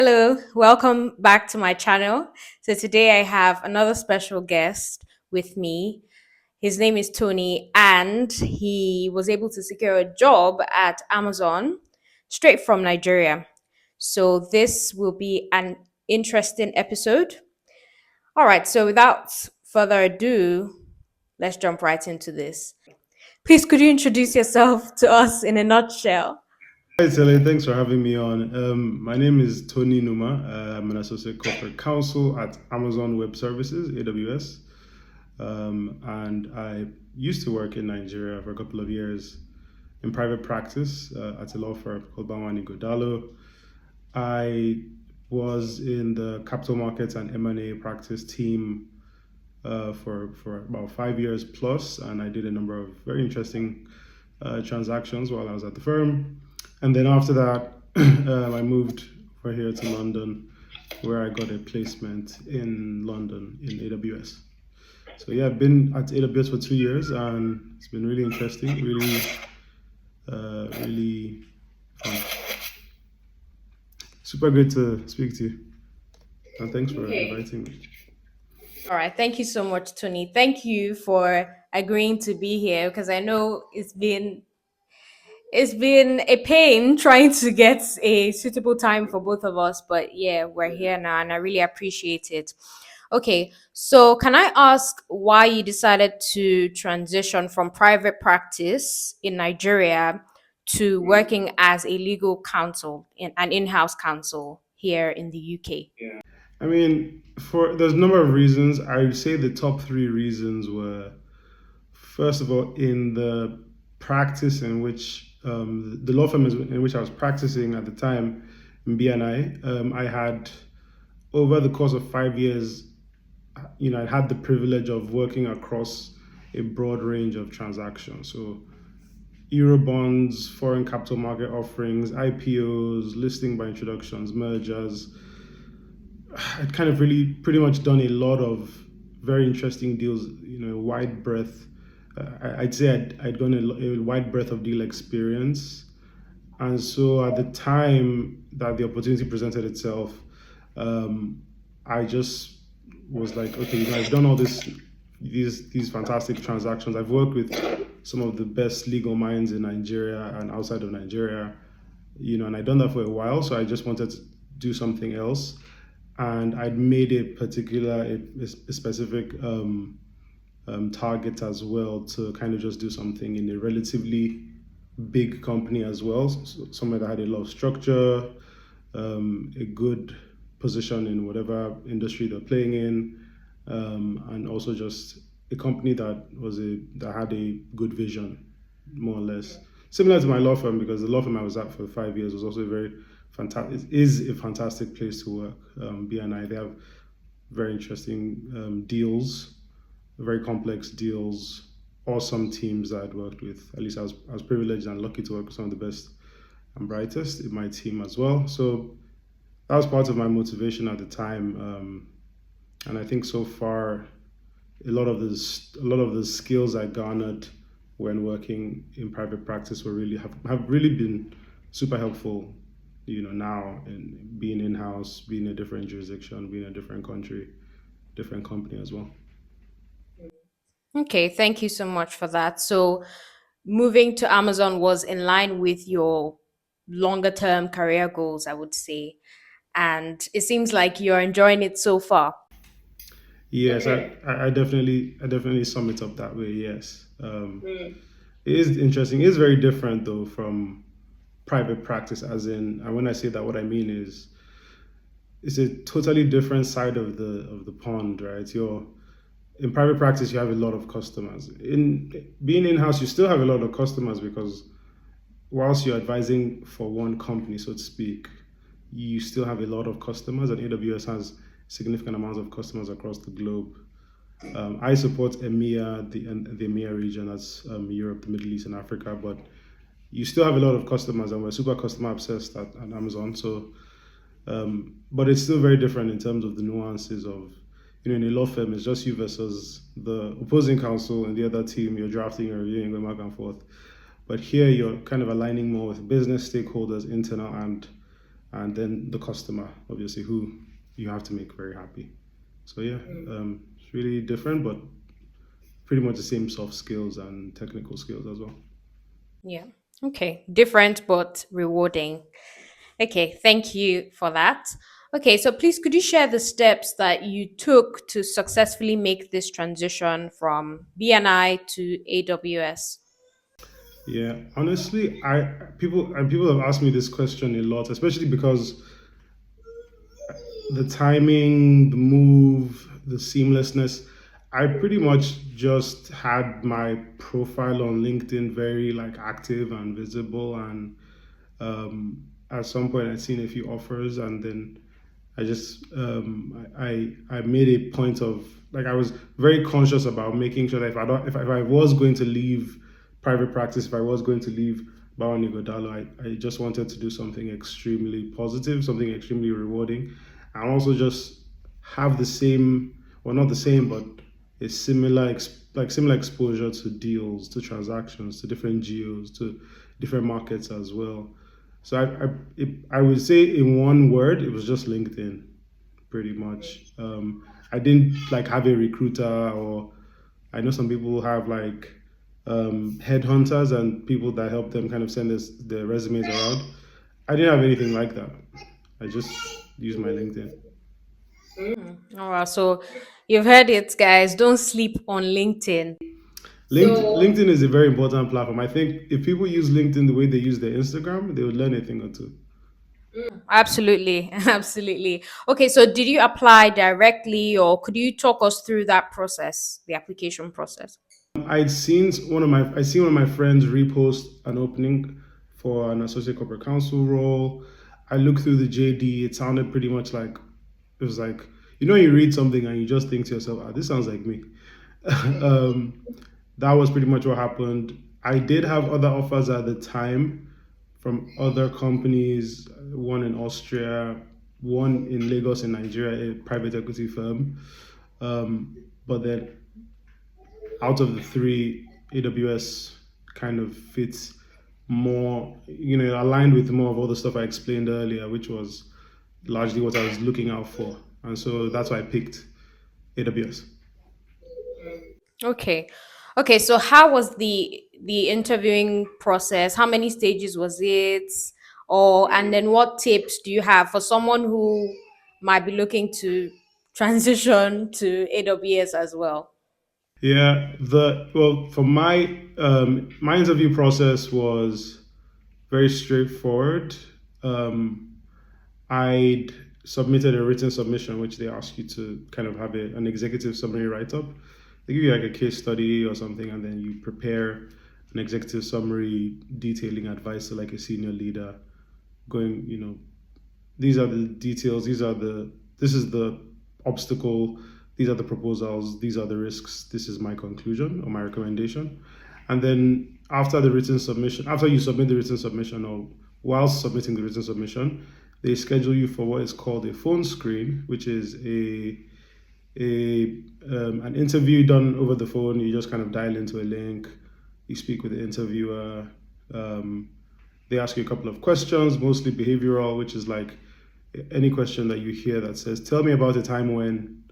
Hello, welcome back to my channel. So today I have another special guest with me. His name is Tony, and he was able to secure a job at Amazon straight from Nigeria. So this will be an interesting episode. All right, so without further ado, let's jump right into this. Please, could you introduce yourself to us in a nutshell? Hi, Sally. Thanks for having me on. My name is Tony Numa. I'm an associate corporate counsel at Amazon Web Services, AWS. And I used to work in Nigeria for a couple of years in private practice at a law firm called Bawani Godalo. I was in the capital markets and M&A practice team for about 5 years plus, and I did a number of very interesting transactions while I was at the firm. And then after that, I moved over here to London, where I got a placement in London in AWS. So yeah, I've been at AWS for 2 years, and it's been really interesting, really fun. Super good to speak to you, and thanks for Okay. inviting me. All right. Thank you so much, Tony. Thank you for agreeing to be here because I know it's been a pain trying to get a suitable time for both of us, but yeah, we're here now and I really appreciate it. Okay, so can I ask why you decided to transition from private practice in Nigeria to working as a legal counsel in an in-house counsel here in the UK? I mean, for there's a number of reasons. I would say the top three reasons were, first of all, in the practice in which the law firm in which I was practicing at the time, in BNI, I had over the course of 5 years, I had the privilege of working across a broad range of transactions. So Eurobonds, foreign capital market offerings, IPOs, listing by introductions, mergers. I'd kind of really pretty much done a lot of very interesting deals, wide breadth. I'd say I'd gone a wide breadth of deal experience. And so at the time that the opportunity presented itself, I just was like, okay, I've done all these fantastic transactions. I've worked with some of the best legal minds in Nigeria and outside of Nigeria, and I'd done that for a while. So I just wanted to do something else, and I'd made a specific target as well to kind of just do something in a relatively big company as well, somewhere that had a lot of structure, a good position in whatever industry they're playing in, and also just a company that had a good vision, more or less. Similar to my law firm, because the law firm I was at for 5 years was also a very fantastic, is a fantastic place to work. BNI, they have very interesting deals, very complex deals, awesome teams that I'd worked with. At least I was privileged and lucky to work with some of the best and brightest in my team as well. So that was part of my motivation at the time. And I think so far, a lot of the skills I garnered when working in private practice have really been super helpful. Now in being in house, being in a different jurisdiction, being in a different country, different company as well. Okay, thank you so much for that. So, moving to Amazon was in line with your longer term career goals, I would say. And it seems like you're enjoying it so far. Yes, Okay. I definitely sum it up that way. Yes, it is interesting. It is very different though from private practice, as in, and when I say that, what I mean is it's a totally different side of the pond, right? You're in private practice, you have a lot of customers. In being in house, you still have a lot of customers because whilst you're advising for one company, so to speak, you still have a lot of customers, and AWS has significant amounts of customers across the globe. I support EMEA, the EMEA region, that's Europe, the Middle East, and Africa, but you still have a lot of customers, and we're super customer obsessed at Amazon. So, but it's still very different in terms of the nuances of, in a law firm, it's just you versus the opposing counsel and the other team. You're drafting, you're reviewing, going back and forth. But here, you're kind of aligning more with business stakeholders, internal and and then the customer, obviously, who you have to make very happy. So yeah, it's really different, but pretty much the same soft skills and technical skills as well. Yeah. Okay. Different but rewarding. Okay. Thank you for that. Okay. So please, could you share the steps that you took to successfully make this transition from BNI to AWS? Yeah, honestly, I people have asked me this question a lot, especially because the timing, the move, the seamlessness. I pretty much just had my profile on LinkedIn very like active and visible, and at some point I'd seen a few offers, and then I just I made a point of like I was very conscious about making sure that if I don't if I was going to leave private practice, if I was going to leave Bawani Godalo, I just wanted to do something extremely positive, something extremely rewarding, and also just have the same, well, not the same, but a similar similar exposure to deals, to transactions, to different geos, to different markets as well. So I would say in one word, it was just LinkedIn, pretty much. I didn't like have a recruiter, or I know some people have like headhunters and people that help them kind of send us their resumes around. I didn't have anything like that. I just used my LinkedIn. All right. So you've heard it, guys. Don't sleep on LinkedIn. LinkedIn is a very important platform. I think if people use LinkedIn the way they use their Instagram, they would learn a thing or two. Absolutely. Absolutely. Okay. So did you apply directly or could you talk us through that process, the application process? I'd seen one of my friends repost an opening for an associate corporate counsel role. I looked through the JD. It sounded pretty much like it was like you read something and you just think to yourself, "Ah, this sounds like me." um, that was pretty much what happened. I did have other offers at the time from other companies, one in Austria, one in Lagos in Nigeria, a private equity firm. But then out of the three, AWS kind of fits more, aligned with more of all the stuff I explained earlier, which was largely what I was looking out for. And so that's why I picked AWS. Okay. Okay, so how was the interviewing process? How many stages was it? Or and then what tips do you have for someone who might be looking to transition to AWS as well? Yeah, for my interview process was very straightforward. Um, I'd submitted a written submission, which they ask you to kind of have an executive summary write up. They give you like a case study or something, and then you prepare an executive summary detailing advice to like a senior leader, going, these are the details, this is the obstacle, these are the proposals, these are the risks, this is my conclusion or my recommendation. And then after you submit the written submission, or whilst submitting the written submission, they schedule you for what is called a phone screen, which is a an interview done over the phone. You just kind of dial into a link, you speak with the interviewer. Um, they ask you a couple of questions, mostly behavioral, which is like any question that you hear that says, "Tell me about a time when,"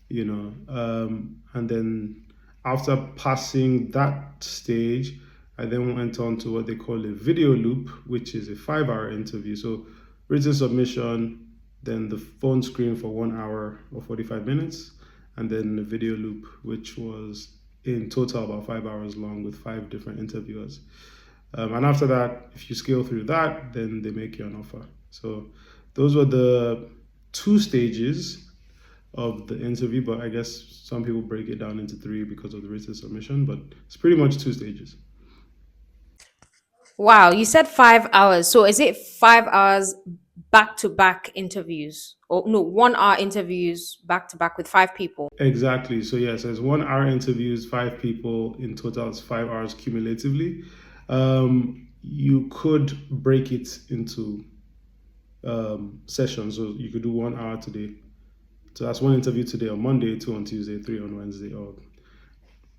and then after passing that stage, I then went on to what they call a video loop, which is a 5 hour interview. So written submission, then the phone screen for 1 hour or 45 minutes, and then the video loop, which was in total about 5 hours long with five different interviewers. And after that, if you scale through that, then they make you an offer. So those were the two stages of the interview, but I guess some people break it down into three because of the written submission, but it's pretty much two stages. Wow, you said 5 hours. So is it 5 hours back to back interviews? Or no, 1 hour interviews back to back with five people? Exactly. So yes, there's 1 hour interviews, five people in total. It's 5 hours cumulatively. You could break it into sessions. So you could do 1 hour today. So that's one interview today on Monday, two on Tuesday, three on Wednesday. Or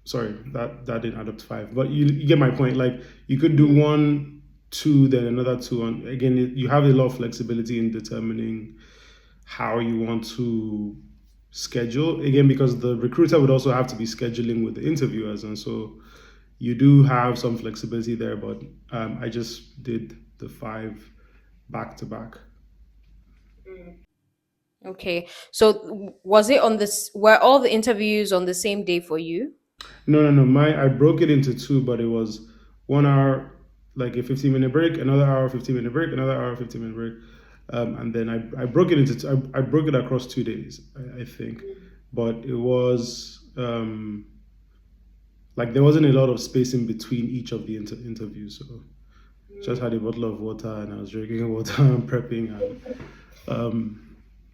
sorry, that didn't add up to five. But you get my point. Like you could do one. two, then another two. And again, you have a lot of flexibility in determining how you want to schedule. Again, because the recruiter would also have to be scheduling with the interviewers, and so you do have some flexibility there. But I just did the five back to back. Okay. So was it on this? Were all the interviews on the same day for you? No, no, no. I broke it into two, but it was 1 hour, like a 15-minute break, another hour, 15-minute break, another hour, 15-minute break, and then I broke it into I broke it across 2 days, I think, but it was like there wasn't a lot of space in between each of the interviews, so just had a bottle of water and I was drinking water and prepping and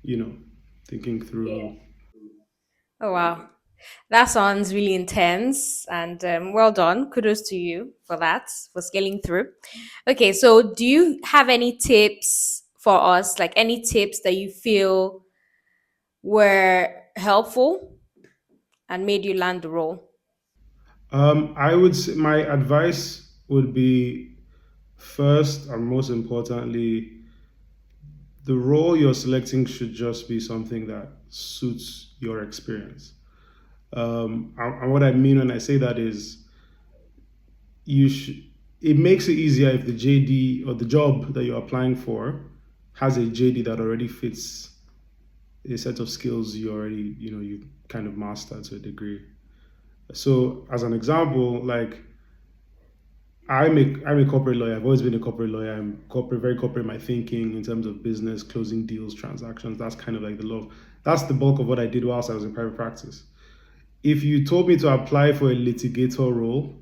you know thinking through. Oh wow. That sounds really intense and well done. Kudos to you for that, for scaling through. Okay, so do you have any tips for us? Like any tips that you feel were helpful and made you land the role? I would say my advice would be first and most importantly, the role you're selecting should just be something that suits your experience. And what I mean when I say that is you should. It makes it easier if the JD or the job that you're applying for has a JD that already fits a set of skills you already you kind of mastered to a degree. So as an example, like I'm a corporate lawyer. I've always been a corporate lawyer. I'm corporate, very corporate in my thinking in terms of business, closing deals, transactions. That's kind of like the love. That's the bulk of what I did whilst I was in private practice. If you told me to apply for a litigator role,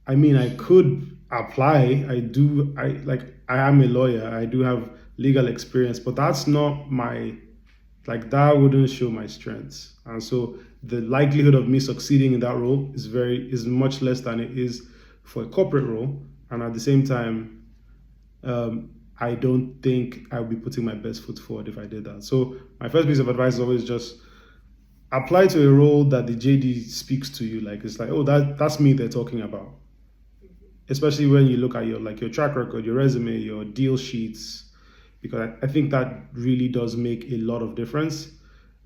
I mean, I could apply. I do. I am a lawyer. I do have legal experience, but that's not my like that wouldn't show my strengths, and so the likelihood of me succeeding in that role is much less than it is for a corporate role. And at the same time, I don't think I would be putting my best foot forward if I did that. So my first piece of advice is always just apply to a role that the JD speaks to you. Like it's like, oh, that's me they're talking about. Especially when you look at your track record, your resume, your deal sheets, because I think that really does make a lot of difference.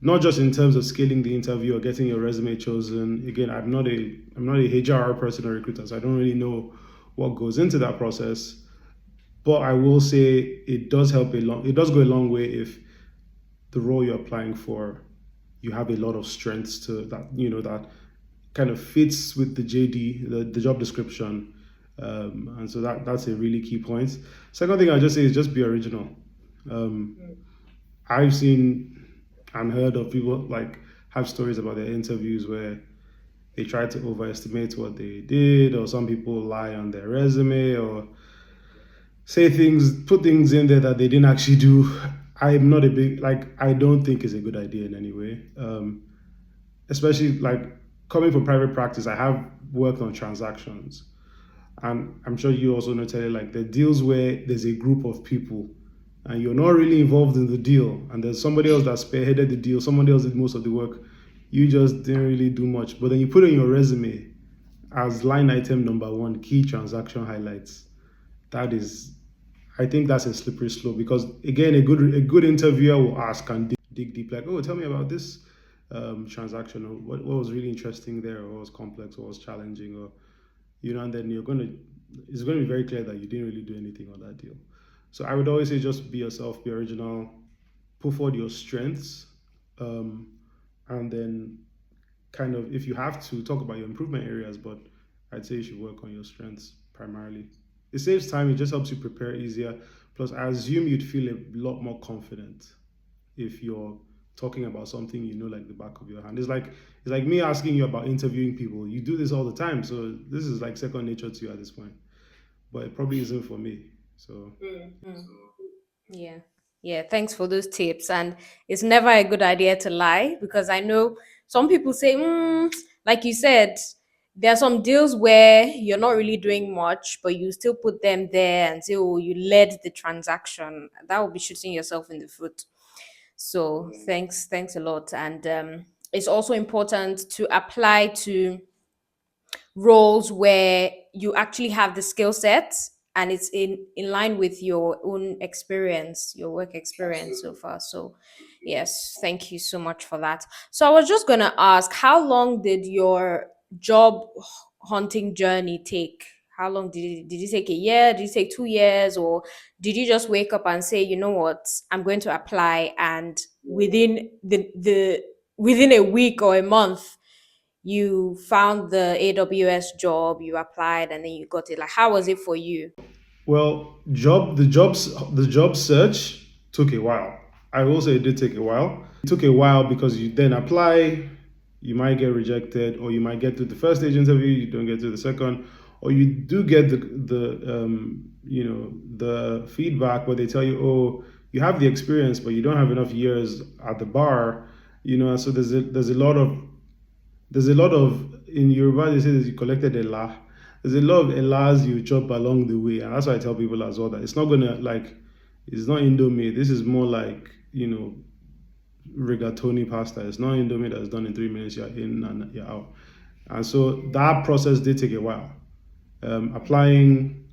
Not just in terms of scaling the interview or getting your resume chosen. Again, I'm not a HR person or recruiter, so I don't really know what goes into that process. But I will say it does go a long way if the role you're applying for, you have a lot of strengths to that, that kind of fits with the JD, the job description. And so that's a really key point. Second thing I'll just say is just be original. Um, I've seen and heard of people like have stories about their interviews where they try to overestimate what they did, or some people lie on their resume, or put things in there that they didn't actually do. I'm not a big I don't think it's a good idea in any way. Especially like coming from private practice, I have worked on transactions, and I'm sure you also know, Tele, like the deals where there's a group of people and you're not really involved in the deal, and there's somebody else that spearheaded the deal, somebody else did most of the work, you just didn't really do much. But then you put it in your resume as line item number one, key transaction highlights. That is, I think that's a slippery slope, because again, a good interviewer will ask and dig deep, like, oh, tell me about this transaction, or what was really interesting there, or what was complex, or what was challenging, or and then it's going to be very clear that you didn't really do anything on that deal. So I would always say just be yourself, be original, put forward your strengths, um, and then kind of, if you have to, talk about your improvement areas. But I'd say you should work on your strengths primarily. It saves time. It just helps you prepare easier. Plus, I assume you'd feel a lot more confident if you're talking about something like the back of your hand. It's like me asking you about interviewing people. You do this all the time, so this is like second nature to you at this point. But it probably isn't for me. So Yeah. Yeah. Thanks for those tips. And it's never a good idea to lie, because I know some people say, like you said, there are some deals where you're not really doing much, but you still put them there and say, oh, you led the transaction. That would be shooting yourself in the foot. So thanks a lot. And it's also important to apply to roles where you actually have the skill set and it's in line with your own experience, your work experience so far. So yes, thank you so much for that. So I was just going to ask, how long did your job hunting journey take? How long did it take? A year? Did it take 2 years? Or did you just wake up and say, you know what, I'm going to apply, and within a week or a month you found the AWS job, you applied, and then you got it? Like, how was it for you? Well, the job search took a while. I will say it did take a while. It took a while because you then apply, you might get rejected, or you might get to the first stage interview, you don't get to the second, or you do get the feedback where they tell you, oh, you have the experience, but you don't have enough years at the bar, So there's a lot of in Yoruba they say that you collected a la. There's a lot of elas you chop along the way, and that's why I tell people as well that it's not gonna like it's not Indomie. This is more like rigatoni pasta. It's not Indomie that's done in 3 minutes. You're in and you're out, and so that process did take a while. Applying,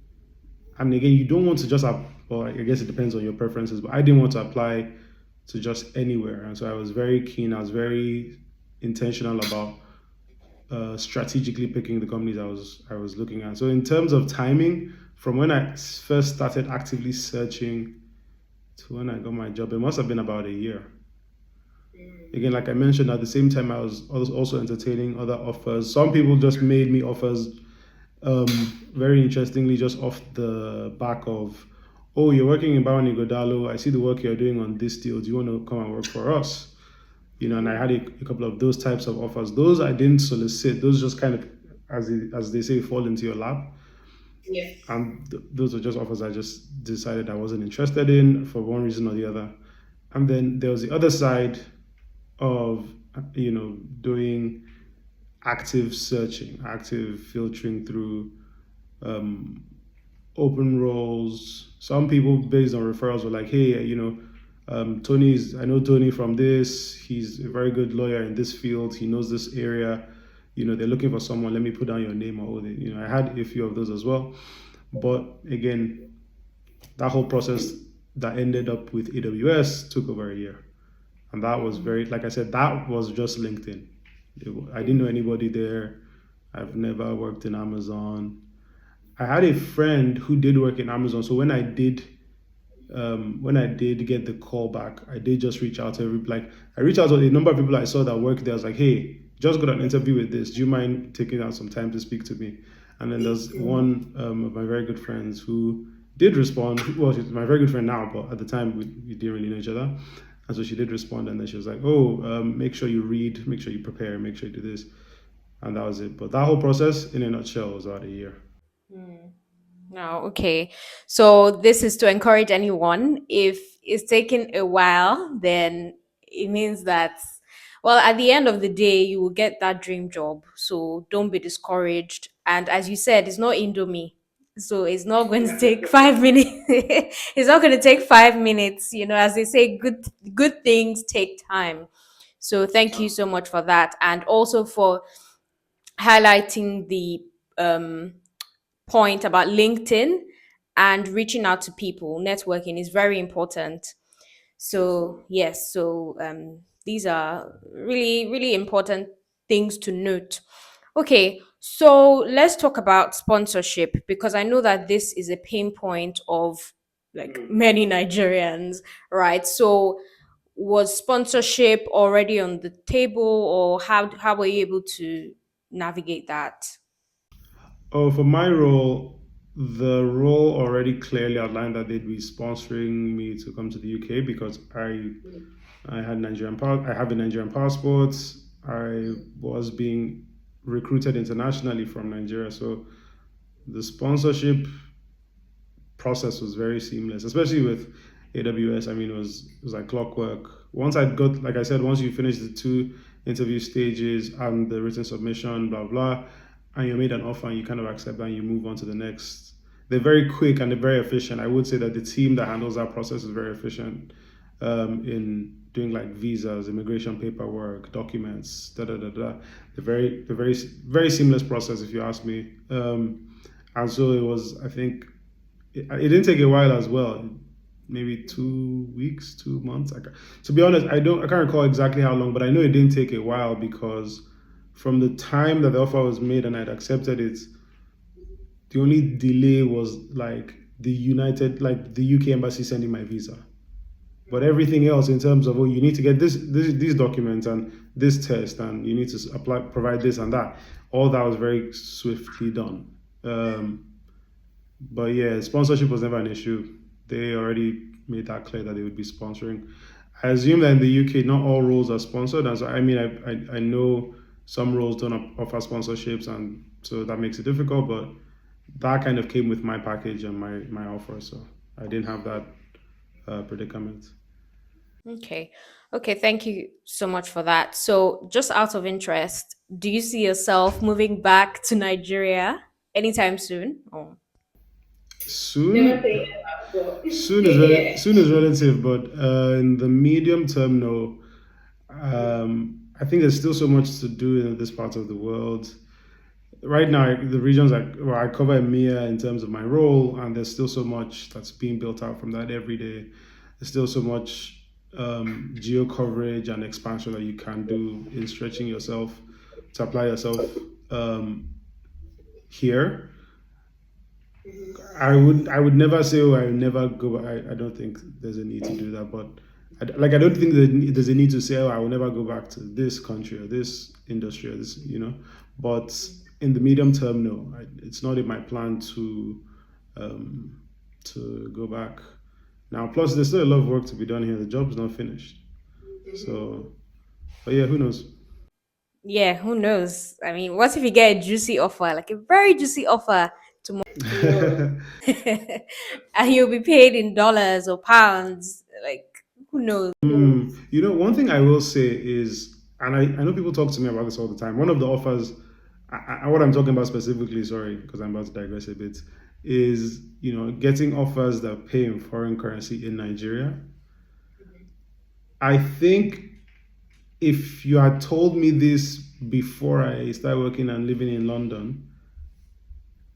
and again, you don't want to just or I guess it depends on your preferences, but I didn't want to apply to just anywhere, and so I was very keen. I was very intentional about strategically picking the companies I was looking at. So in terms of timing, from when I first started actively searching to when I got my job, it must have been about a year. Again, like I mentioned, at the same time I was also entertaining other offers. Some people just made me offers, um, very interestingly, just off the back of, oh, you're working in Bawani Godalo. I see the work you're doing on this deal. Do you want to come and work for us? And I had a couple of those types of offers. Those I didn't solicit. Those just kind of, as they say, fall into your lap. And those were just offers I just decided I wasn't interested in for one reason or the other. And then there was the other side of, doing active searching, active filtering through um, open roles. Some people based on referrals were like, hey, I know Tony from this. He's a very good lawyer in this field. He knows this area. They're looking for someone. Let me put down your name or I had a few of those as well. But again, that whole process that ended up with AWS took over a year. And that was very, like I said, that was just LinkedIn. I didn't know anybody there. I've never worked in Amazon. I had a friend who did work in Amazon. So when I did get the call back, I did just reach out to I reached out to a number of people I saw that worked there. I was like, hey, just got an interview with this. Do you mind taking out some time to speak to me? And then there's one of my very good friends who did respond. Well, she's my very good friend now, but at the time we didn't really know each other. And so she did respond, and then she was like, oh, make sure you read, make sure you prepare, make sure you do this. And that was it. But that whole process, in a nutshell, was about a year. No, okay. So this is to encourage anyone. If it's taking a while, then it means that, well, at the end of the day, you will get that dream job. So don't be discouraged. And as you said, it's not Indomie. So it's not going to take 5 minutes. It's not going to take 5 minutes. As they say, good things take time. So thank you so much for that. And also for highlighting the um point about LinkedIn and reaching out to people. Networking is very important. So yes, so these are really, really important things to note. Okay, so let's talk about sponsorship, because I know that this is a pain point of like many Nigerians, right? So was sponsorship already on the table, or how were you able to navigate that? Oh, for my role, the role already clearly outlined that they'd be sponsoring me to come to the UK because I have a Nigerian passport. I was being recruited internationally from Nigeria, so the sponsorship process was very seamless, especially with AWS. I mean, it was like clockwork. Once I got, like I said, once you finish the two interview stages and the written submission, blah blah, and you're made an offer and you kind of accept that and you move on to the next. They're very quick and they're very efficient. I would say that the team that handles that process is very efficient in doing like visas, immigration paperwork, documents, da da da da. They're very seamless process if you ask me. And so it was, I think, it didn't take a while as well. Maybe 2 weeks, 2 months. To be honest, I can't recall exactly how long, but I know it didn't take a while because from the time that the offer was made and I'd accepted it, the only delay was like the UK embassy sending my visa. But everything else in terms of, oh, you need to get these documents and this test and you need to apply, provide this and that, all that was very swiftly done. But yeah, sponsorship was never an issue. They already made that clear that they would be sponsoring. I assume that in the UK, not all roles are sponsored. And so, I mean, I know some roles don't offer sponsorships, and so that makes it difficult. But that kind of came with my package and my offer, so I didn't have that predicament. Okay. Okay, thank you so much for that. So, just out of interest, do you see yourself moving back to Nigeria anytime soon? Oh. Soon, soon is relative, but in the medium term, no. I think there's still so much to do in this part of the world. Right now, the regions I cover EMEA in terms of my role, and there's still so much that's being built out from that every day. There's still so much geo coverage and expansion that you can do in stretching yourself to apply yourself um, here. I would never say, oh, I would never go. I don't think there's a need to do that, but I don't think that there's a need to say, oh, I will never go back to this country or this industry or this, But in the medium term, no, it's not in my plan um, to go back. Now, plus there's still a lot of work to be done here. The job's not finished, so. But yeah, who knows? Yeah, who knows? I mean, what if you get a juicy offer, like a very juicy offer tomorrow, and you'll be paid in dollars or pounds? Like, who knows? One thing I will say is, and I know people talk to me about this all the time. One of the offers, what I'm talking about specifically, sorry, because I'm about to digress a bit, is getting offers that pay in foreign currency in Nigeria. I think if you had told me this before I started working and living in London,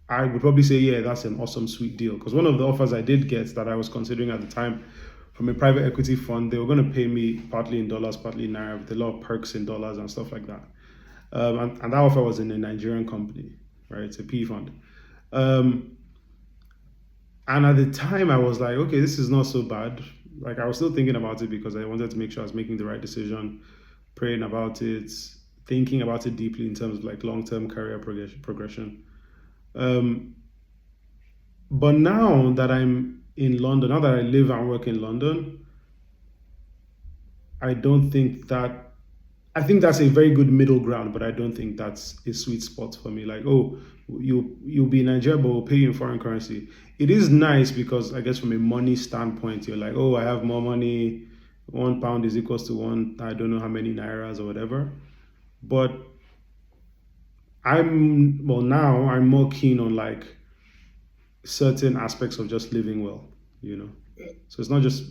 I would probably say, yeah, that's an awesome, sweet deal. Because one of the offers I did get that I was considering at the time from a private equity fund, they were going to pay me partly in dollars, partly in naira, with a lot of perks in dollars and stuff like that. And that offer was in a Nigerian company, right? It's a PE fund. Um, and at the time, I was like, okay, this is not so bad. Like, I was still thinking about it because I wanted to make sure I was making the right decision, praying about it, thinking about it deeply in terms of like long term career progression. Um, But now that I'm in London, now that I live and work in London, I don't think that. I think that's a very good middle ground, but I don't think that's a sweet spot for me. Like, oh, you'll be in Nigeria, but we'll pay you in foreign currency. It is nice because I guess from a money standpoint, you're like, oh, I have more money. £1 is equals to one. I don't know how many nairas or whatever. But now I'm more keen on like certain aspects of just living well, you know. So it's not just.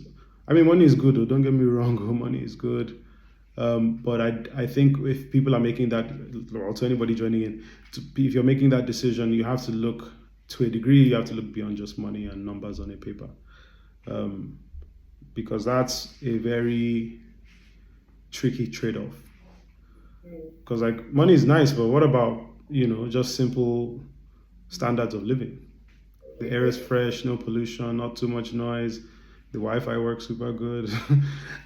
I mean, money is good. Oh, don't get me wrong. Oh, money is good. But I think if people are making that, or to anybody joining in, if you're making that decision, you have to look to a degree. You have to look beyond just money and numbers on a paper, um, because that's a very tricky trade-off. Because like money is nice, but what about just simple standards of living? The air is fresh, no pollution, not too much noise. The Wi-Fi works super good.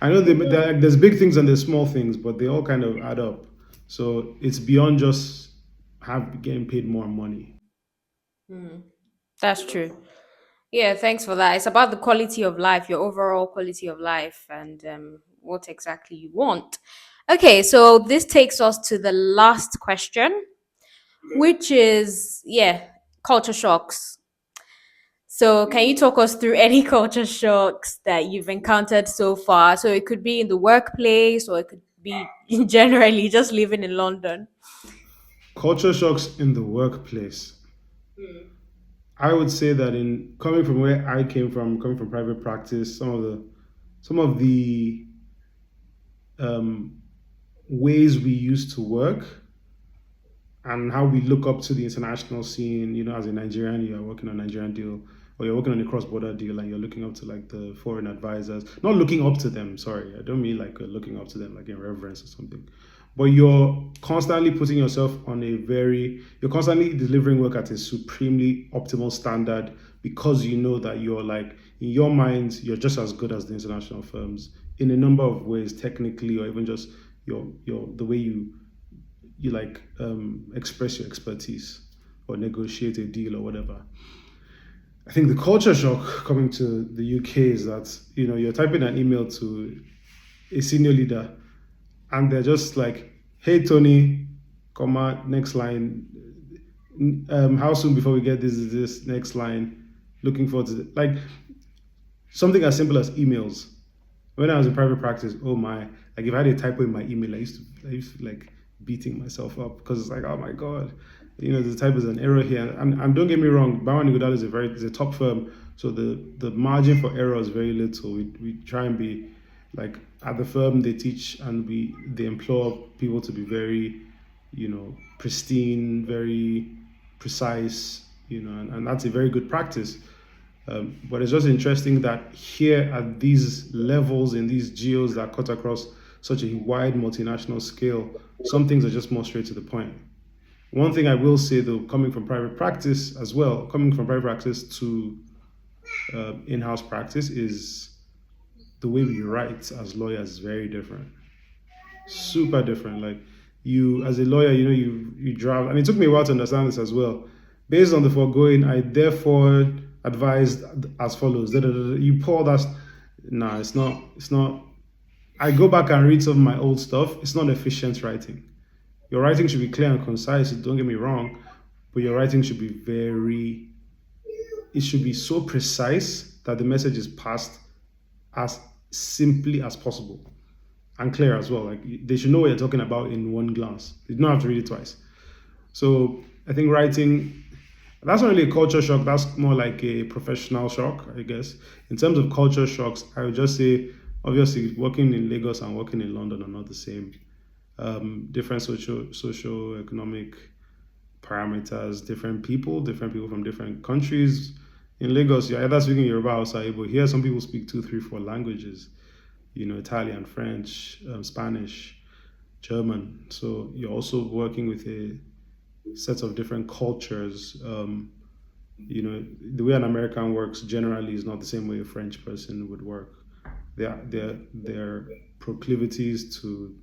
I know there's big things and there's small things, but they all kind of add up. So it's beyond just have getting paid more money. That's true. Yeah, thanks for that. It's about the quality of life, your overall quality of life, and what exactly you want. Okay, so this takes us to the last question, which is, yeah, culture shocks. So, can you talk us through any culture shocks that you've encountered so far? So, it could be in the workplace or it could be generally just living in London. Culture shocks in the workplace. I would say that in coming from where I came from, coming from private practice, some of the um, ways we used to work and how we look up to the international scene. As a Nigerian, you are working on a Nigerian deal. or you're working on a cross-border deal and you're looking up to like the foreign advisors, not looking up to them, sorry, I don't mean like looking up to them like in reverence or something, but you're constantly putting yourself on you're constantly delivering work at a supremely optimal standard because you know that you're like, in your mind, you're just as good as the international firms in a number of ways, technically, or even just the way you like express your expertise or negotiate a deal or whatever. I think the culture shock coming to the UK is that you're typing an email to a senior leader and they're just like, "Hey Tony, comma next line. How soon before we get this next line? Looking forward to it." Like something as simple as emails. When I was in private practice, oh my, like if I had a typo in my email, I used to like beating myself up because it's like, oh my god, the typo is an error here. And don't get me wrong, Bauer and Godal is a top firm, so the margin for error is very little. We try and be like at the firm they teach and they implore people to be very, pristine, very precise, and that's a very good practice. But it's just interesting that here at these levels, in these geos that cut across such a wide multinational scale, some things are just more straight to the point. One thing I will say though, coming from private practice as well, coming from private practice to in-house practice, is the way we write as lawyers is very different, super different. Like you, as a lawyer, you draft, and it took me a while to understand this as well. Based on the foregoing, I therefore advised as follows. Da, da, da, da. You pour that. Nah, it's not. It's not. I go back and read some of my old stuff. It's not efficient writing. Your writing should be clear and concise. Don't get me wrong, but your writing should be very. It should be so precise that the message is passed as simply as possible and clear as well. Like they should know what you're talking about in one glance. You don't have to read it twice. So I think writing, that's not really a culture shock. That's more like a professional shock, I guess. In terms of culture shocks, I would just say, obviously, working in Lagos and working in London are not the same. Different social economic parameters, different people from different countries. In Lagos, you're either speaking Yoruba or Saibo. Here, some people speak two, three, four languages. Italian, French, Spanish, German. So you're also working with a set of different cultures. The way an American works generally is not the same way a French person would work. Their proclivities to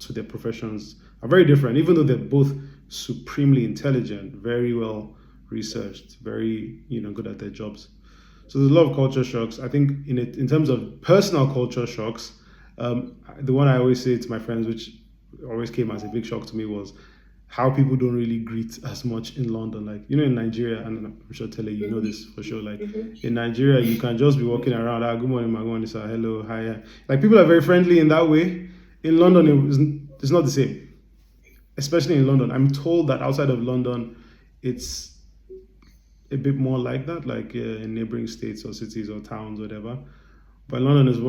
their professions are very different, even though they're both supremely intelligent, very well researched, very good at their jobs. So there's a lot of culture shocks. I think in terms of personal culture shocks, the one I always say to my friends, which always came as a big shock to me, was how people don't really greet as much in London. Like, in Nigeria, and I'm sure Tele, you know this for sure. Like in Nigeria, you can just be walking around, good morning, my morning, sir, hello, hi. Like people are very friendly in that way. In London, it's not the same, especially in London. I'm told that outside of London, it's a bit more like that, like in neighboring states or cities or towns, whatever. But London is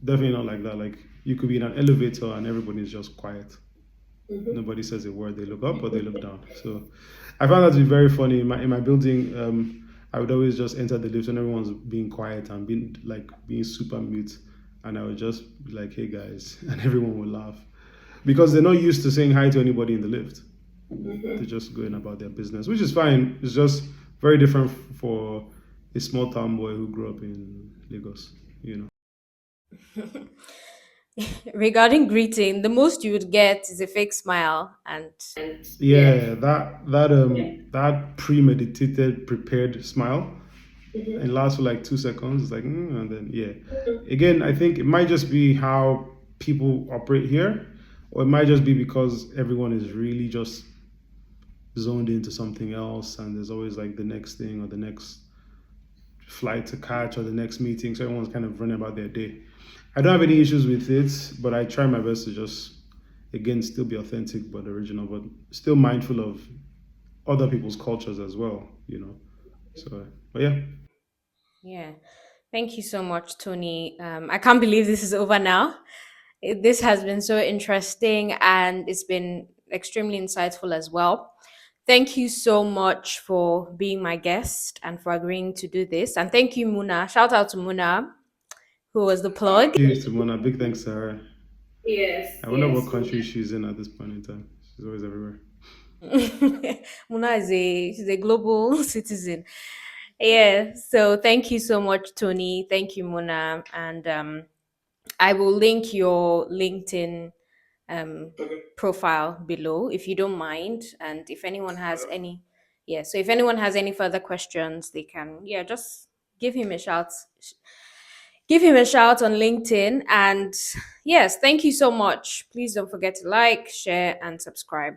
definitely not like that. Like you could be in an elevator and everybody is just quiet. Nobody says a word. They look up or they look down. So I found that to be very funny. In my building, I would always just enter the lift and everyone's being quiet and being super mute, and I would just be like, "Hey guys," and everyone would laugh because they're not used to saying hi to anybody in the lift. They're just going about their business, which is fine. It's just very different for a small town boy who grew up in Lagos. Regarding greeting, the most you would get is a fake smile, and Yeah, that premeditated, prepared smile. It lasts for like 2 seconds. It's like, and then yeah. Again, I think it might just be how people operate here, or it might just be because everyone is really just zoned into something else, and there's always like the next thing or the next flight to catch or the next meeting. So everyone's kind of running about their day. I don't have any issues with it, but I try my best to just, again, still be authentic but original, but still mindful of other people's cultures as well. So, but yeah. yeah. Thank you so much, Tony. I can't believe this is over now. This has been so interesting and it's been extremely insightful as well. Thank you so much for being my guest and for agreeing to do this. And thank you, Muna. Shout out to Muna, who was the plug. Cheers to Mona. Big thanks to her. Yes, I wonder what yes. country she's in at this point in time. She's always everywhere. Muna is she's a global citizen. Yeah. So thank you so much, Tony. Thank you, Muna. And I will link your LinkedIn um, profile below if you don't mind. And if anyone has any, yeah, so if anyone has any further questions, they can, yeah, just give him a shout. Give him a shout on LinkedIn. And yes, thank you so much. Please don't forget to like, share, and subscribe.